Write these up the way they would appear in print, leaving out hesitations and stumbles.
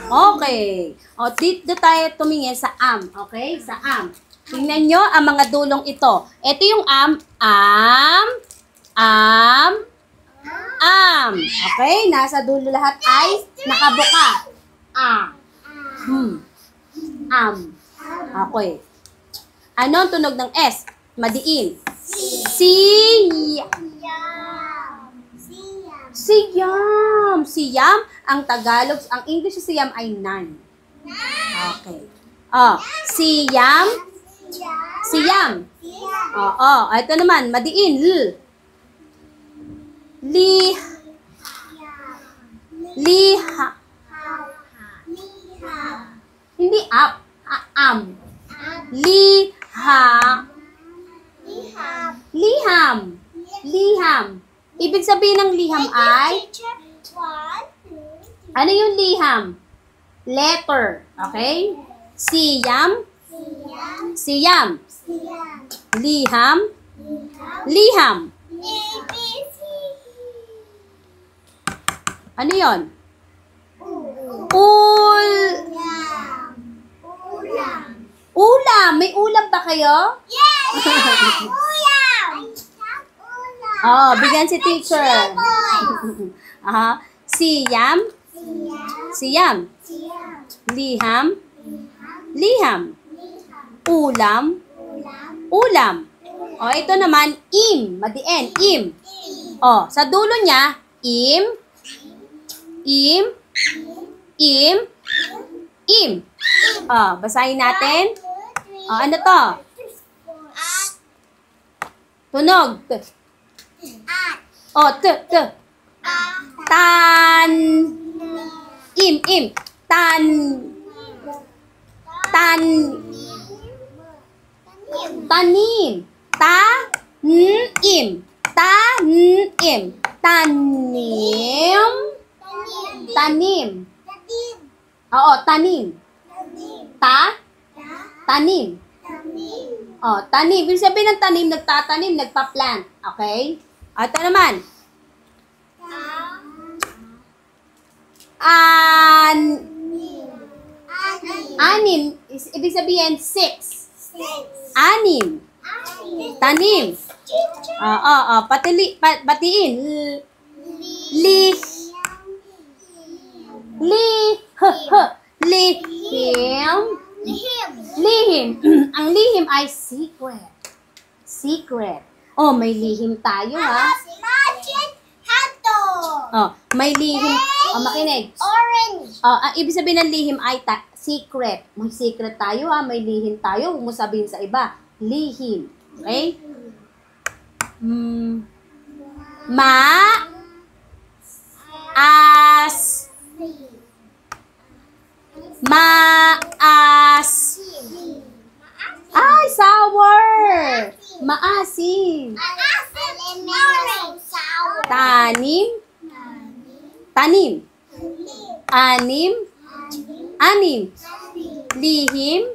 Okay. O, dito tayo tumingin sa am. Okay? Sa am. Tingnan nyo ang mga dulong ito. Ito yung am. Okay? Nasa dulo lahat ay nakabuka. Okay. Ano ang tunog ng S? Madiin. Siyam. Siyam. Ang Tagalog, ang English sa siyam ay nan. Okay. Siyam. Ito naman, madiin. Liha. Hindi up. Am. Liham. Ibig sabihin ng liham ay, ano yung liham? Letter. Okay? Siyam. Liham. Ano yun? Ulam. May ulam ba kayo? Yes! Ulam! Bigyan si teacher. Siyam. Liham. Ulam. Ito naman, im. Madiin, im. Sa dulo niya, im. Basahin natin. Ano to? Tunog. Tan. Im. Tanim. Tanim. Tanim. Ibig sabihin ng tanim, nagtatanim, nagpa-plant. Okay? Ito naman. Anim. Ibig sabihin, 6. Anim. Tanim. Batiin. Lihim. Ang lihim ay secret. May lihim tayo, ha? May lihim. Makinig. Orange. Ibig sabihin ng lihim ay secret. May secret tayo, ha? May lihim tayo. Huwag mo sabihin sa iba. Lihim. Okay? Ay, sour. Maasim. Tanim. Anim. Lihim.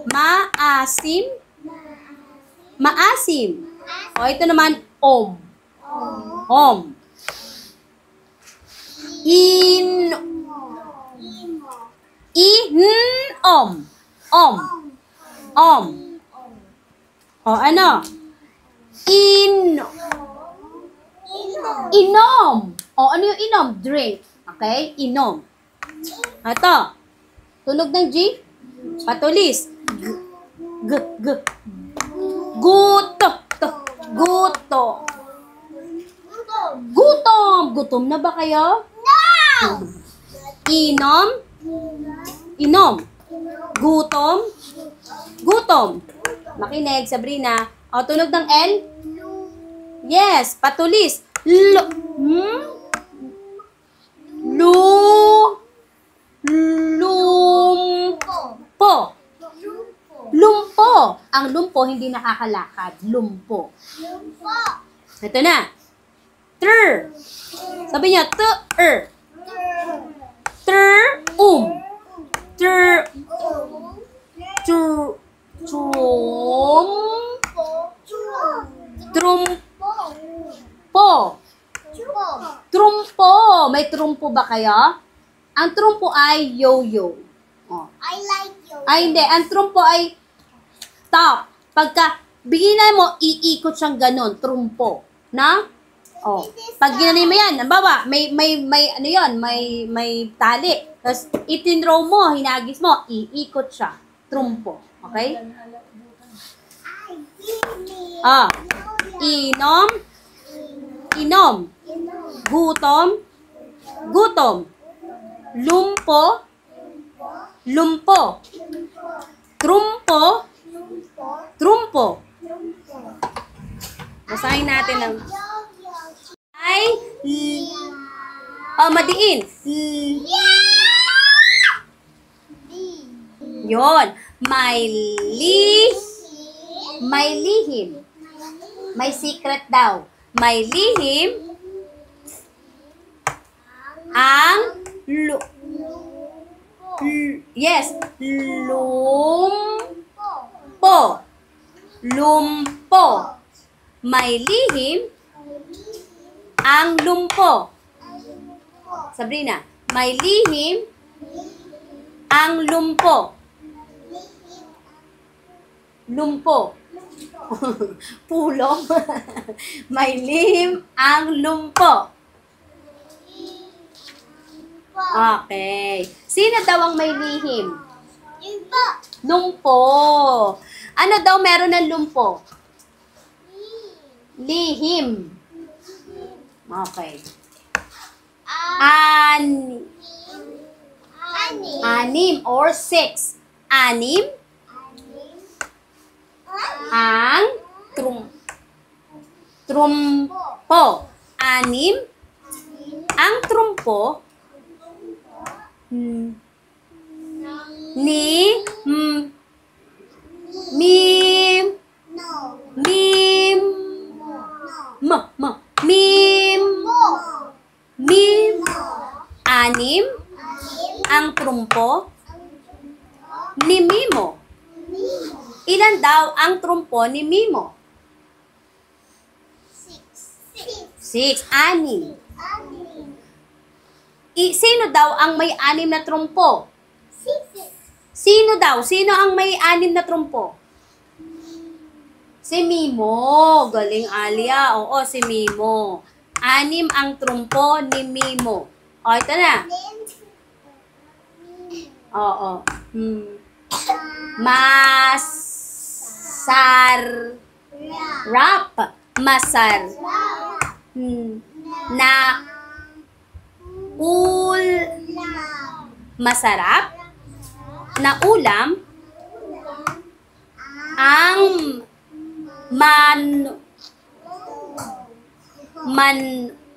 Maasim. Ito naman, om. Ano? Inom. Ano yung inom? Drink. Okay? Inom. Ito. Tunog ng G. Patulis. G. G. Guto. Guto. Gutom. Gutom na ba kayo? No! Inom. Inom. Gutom. Gutom. Makinig, Sabrina. O, tunog ng L. Yes, patulis. Lu. Lumpo. Lumpo. Ang lumpo hindi nakakalakad. Lumpo. Ito na. Ter. Sabi niya, ter. Ter. Ter. Trumpo. Trumpo. May trumpo ba kayo? Ang trumpo ay yo-yo. Oh. I like you. Ay, hindi. Ang trumpo ay top. Pagka bigyan mo, iikot siyang ganon. Trumpo. Na? Oh. Pag ginanay mo yan, nabawa, may ano yun, may tali. Tapos, itinrow mo, hinagis mo, iikot siya. Trumpo. Okay? Ah. Inom. Inom. Gutom. Gutom. Lumpo. Lumpo. Trumpo. Trumpo. Basahin natin ang ay madiin. Yon. May lihim. May secret daw. May lihim ang yes, lumpo. Lumpo. May lihim ang lumpo. Sabrina, may lihim ang lumpo. Lumpo. Pulong. May lihim ang lumpo. Okay. Sino daw ang may lihim? Lumpo. Ano daw meron ng lumpo? Lihim. Okay. Anim or six. Anim ang trumpo. Anim ang trumpo ni anim ang trumpo ni Mimo. Ilan daw ang trumpo ni Mimo? 6. Anim. Sino daw ang may anim na trumpo? Sino daw? Sino ang may anim na trumpo? Si Mimo. Galing, Alia. Oo, si Mimo. Anim ang trumpo ni Mimo. O, ito na. Oo. Masarap. Masarap na ulam ang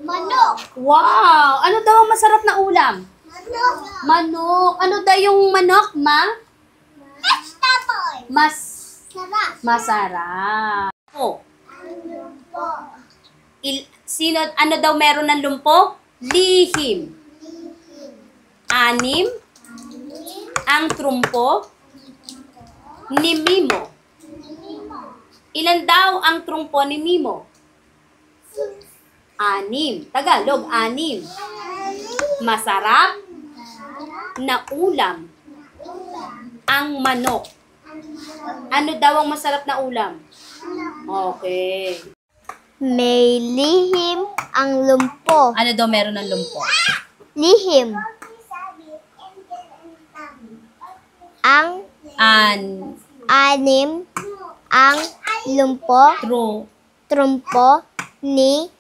Manok. Wow! Ano daw ang masarap na ulam? Manok. Manok. Ano daw yung manok, Vegetable. Sarap. Masarap. Ano daw meron ng lumpo? Lihim. Anim ang trumpo ni Mimo. Ilan daw ang trumpo ni Mimo? 6. Tagalog, 6. Masarap na ulam ang manok. Ano daw ang masarap na ulam? Okay. May lihim ang lumpo. Ano daw meron ng lumpo? Lihim. Ang anim ang lumpo, trumpo ni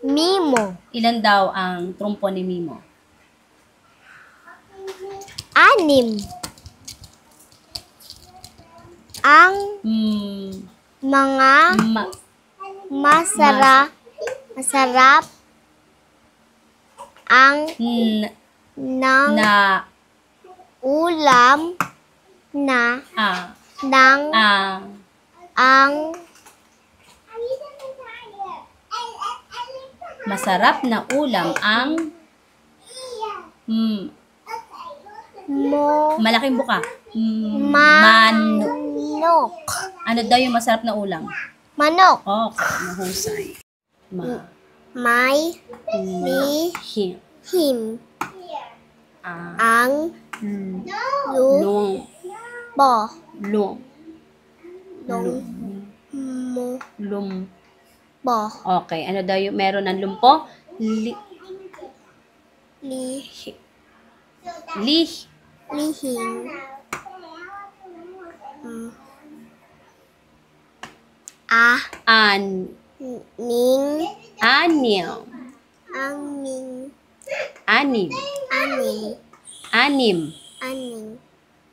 Mimo. Ilan daw ang trumpo ni Mimo? Anim. Ang mga masarap ang ng ulam na ng ang masarap na ulam ang malaking buka. manok. Ano daw yung masarap na ulam? Manok. Okay, mahusay. May him ang lumpo. Okay, ano daw yung meron ng lumpo? Lihim.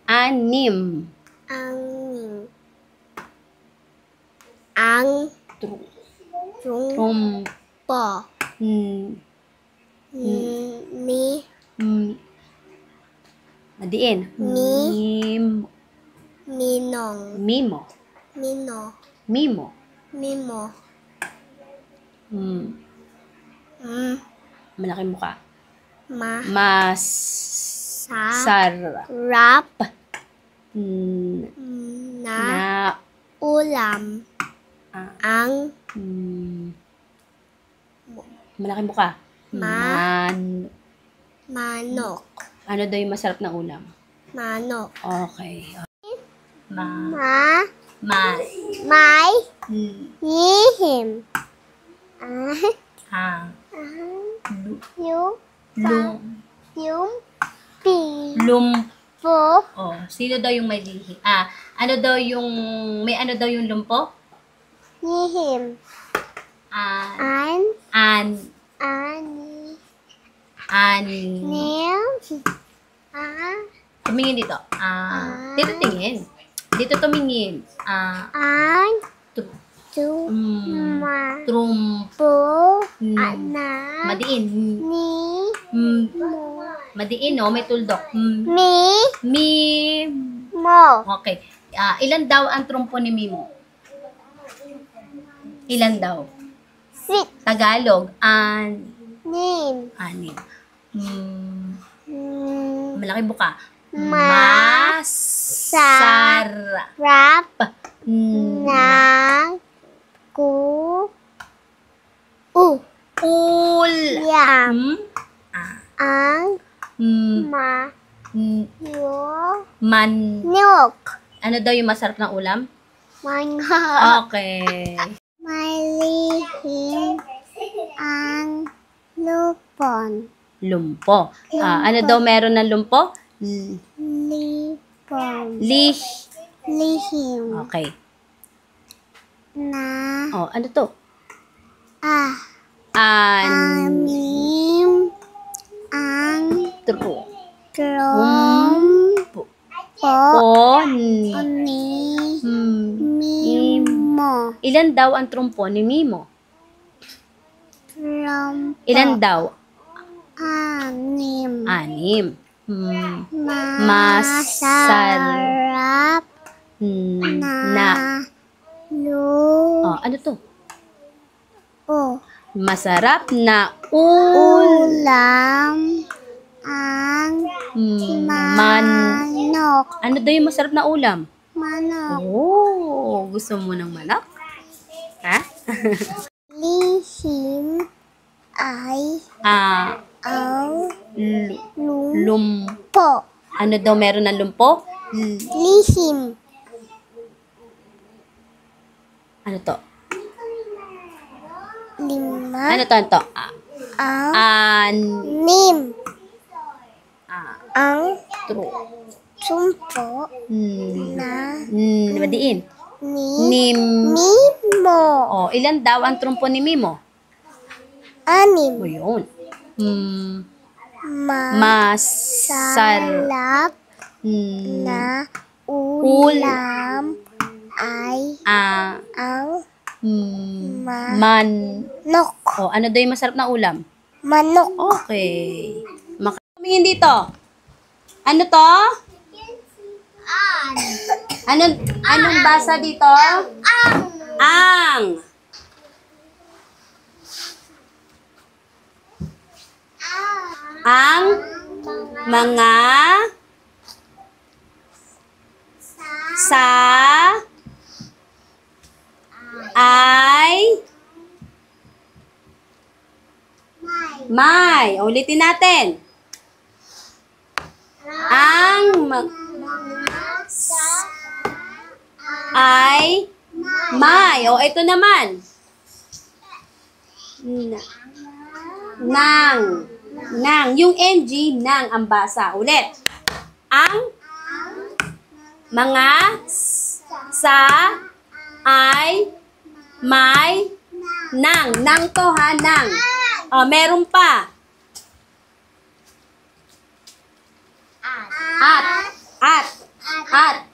Anim. Ang trumpo ni Madiin. Mimo. Malaking mukha. Masarap na ulam ang malaking mukha. Manok. Ano daw yung masarap na ulam? Manok. Okay. May lihim lumpo. Oh, sino daw yung may lihi? Ano daw yung lumpo? Lihim. Tumingin dito. Dito tingin. Dito tumingin. Trumpo. Madiin. Madiin, no? May tuldok. Mo. Okay. Ilan daw ang trumpo ni Mimo? Ilan daw? Tagalog. Anim. Malaking buka. Masarap na ulam ang manok. Ano daw yung masarap na ulam? Manok. Okay. Malihim ang Lumpo. Ano daw meron ng lumpo? Lihim. Okay. Na ano to? anim ang trumpo ni Mimo. Ilan daw ang trumpo ni Mimo? Ilan daw? Anim. Masarap na ano to? Masarap na ulam ang manok. Ano daw yung masarap na ulam? Manok. Oh, gusto mo ng manok? Ha? Lihim ay lumpo. Ano daw meron ng lumpo? Lihim. Ano to? Lima. Ano to? Ang. An. Nim. Ah. Ang. True. Sumpo. Na. Madiin. Ni. Nim. Mimo. Oh, ilan daw ang trumpo ni Mimo? Anim. O yun. Masarap na ulam ay ang manok. Oh, ano daw yung masarap na ulam? Manok. Okay. Tumingin dito. Ano to? Anong basa dito? Ang. Ang mga sa ay may. Ulitin natin. Ang ay may. O, ito naman. Nang. Yung NG, nang ang basa. Ulit. Ang mga sa ay may nang. Nang to ha, nang. O, meron pa. At.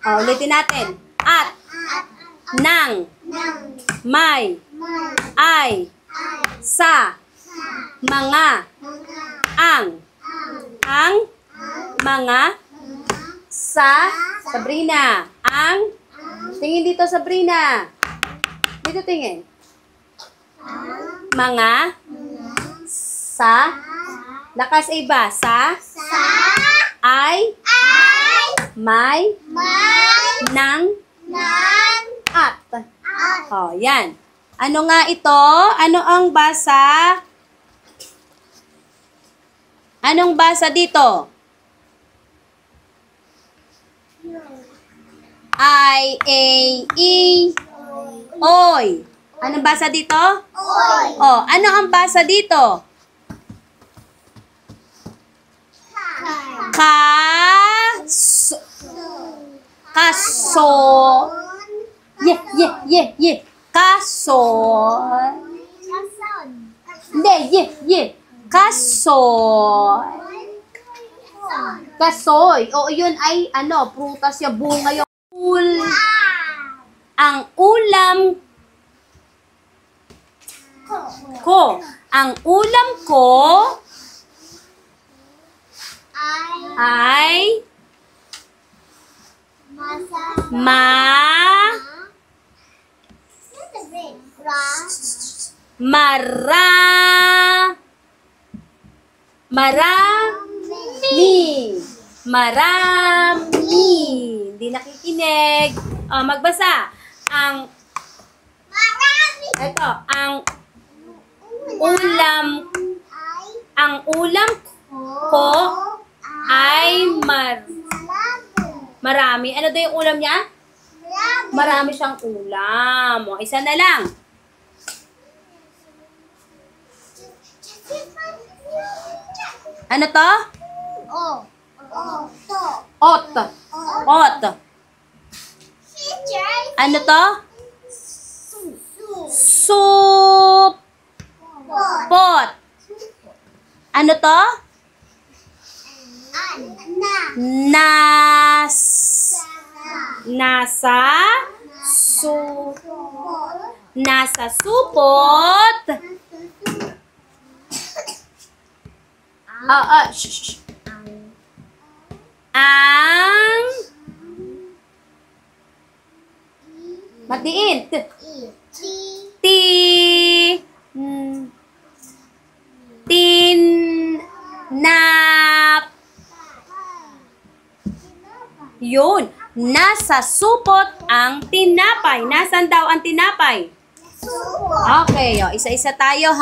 O, ulitin natin. At. Nang. May. Ay. Sa. Mga. Ang mga sa Sabrina. Tingin dito, Sabrina. Dito tingin. Mga sa lakas iba. Sa ay may nang at. Oh, yan. Ano nga ito? Ano ang basa? Anong basa dito? I, A, E, oy. Anong basa dito? Oy. Oh, ano ang basa dito? Kaso. Yeah. Kaso. Hindi, Kasoy. O, yun ay, prutas yung bunga yung ang ulam ko. Ang ulam ko ay Marami. Hindi nakikinig. O, magbasa. Ang ulam ko ay marami. Ano daw yung ulam niya? Marami siyang ulam. O, isa na lang. Ano to? Ot. Ano to? Soup. Pot. Ano to? Nasa supot. Ang matiin. Tinap. Yun. Nasa supot ang tinapay. Nasaan daw ang tinapay? Okay, isa-isa tayo ha.